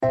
Các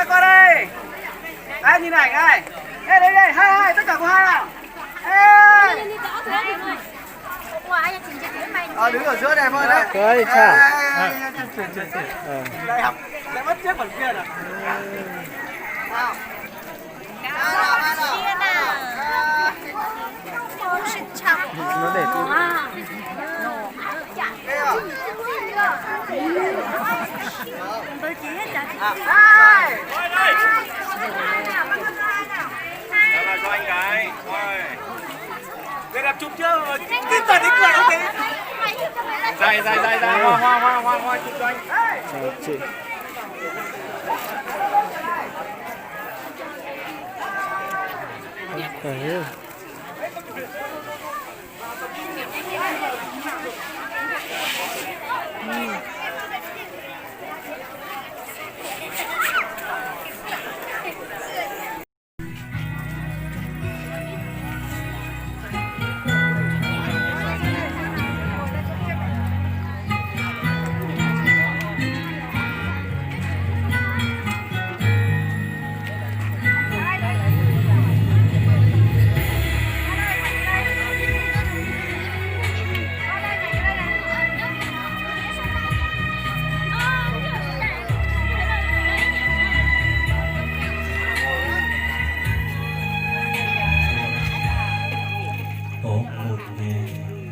con đây, ai nhìn ảnh này, ê đây đây, hai tất cả có hai nào, đứng ở giữa này thôi đấy, đấy chả, đại học, lại mất chiếc bản kia rồi, nào, nó để cho anh cái, đây là chụp chưa? Cái tờ đính cười không thế? Dài, hoa chụp cho anh. chào chị. Đấy.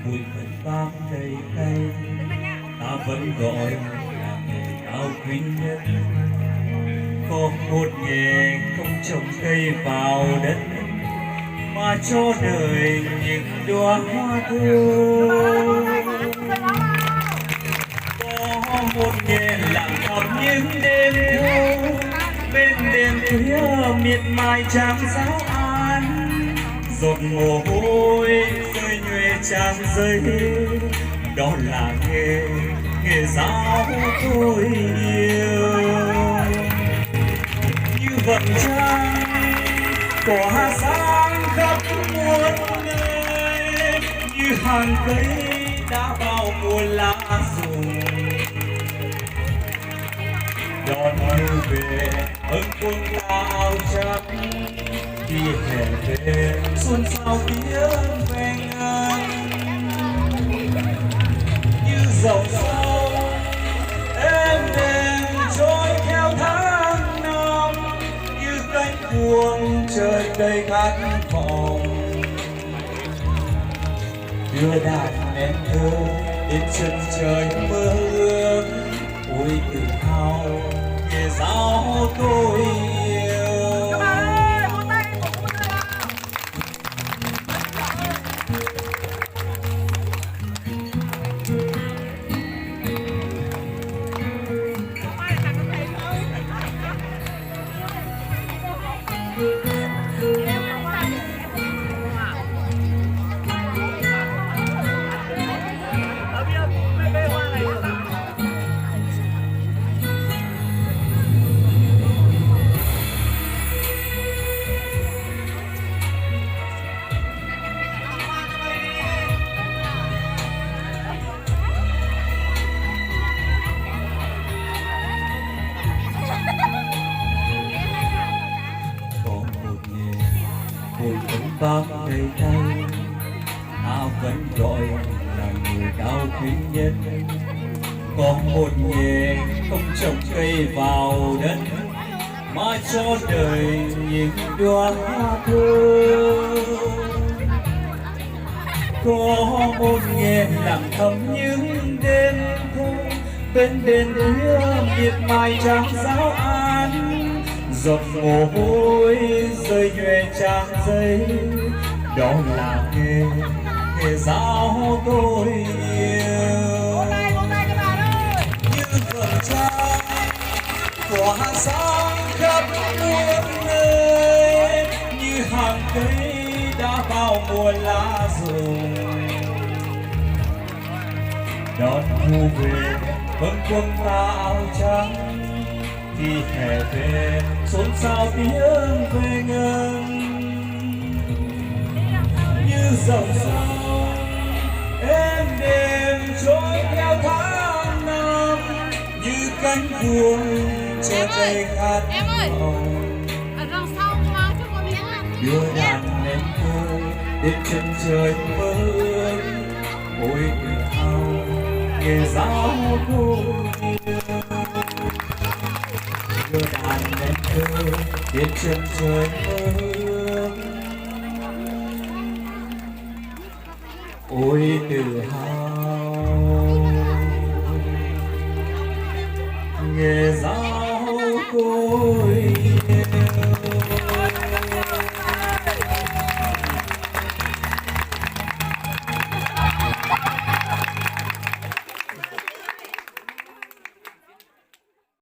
bụi phấn bám đầy cây, ta vẫn gọi là nghề cao quý nhất. Có một nghề không trồng cây vào đất, mà cho đời những đóa hoa thơm. Có một nghề lặng thầm những đêm thâu, bên đêm khuya miệt mài chàng giáo án. Giọt mồ hôi rơi nhuệ tràn rơi, đó là nghề giáo tôi yêu. Như vầng trăng tỏa sáng khắp muôn nơi, như hàng cây đã vào mùa lá rụng. Đón như về ơn quân cao trắng, khi hè về xuân sao tiếng về ngân. Như dòng sông êm đềm trôi theo tháng năm, như cánh buông trời đầy khát vọng. Đưa đàn em thơ đến chân trời mơ ước, ôi tự hào nghề giáo tôi yêu. hồi vẫn bám đầy tay, áo vẫn gọi là người cao quý nhất. Có một nghề không trồng cây vào đất, mà cho đời những đóa hoa thơm. Có một nghề lặng thầm những đêm thơ, bên đền khuya miệt mài trang giáo án. Giọt mồ hôi rơi nhuệ trang giấy, đó là nghề giáo tôi yêu. Như vầng trăng tỏa sáng khắp muôn nơi, như hàng cây đã vào mùa lá rụng. Đón thu về vẫn quân ta áo trắng, khi hè về xôn xao tiếng về ngân. Như dòng sông êm đềm trôi theo tháng năm, như cánh buồm chờ đầy khát vọng. Đưa đàn em thơ đến chân trời mơ ước, ôi tự hào nghề giáo cô yêu. Đưa đàn em thơ đến chân trời mơ ước, ôi tự hào nghề giáo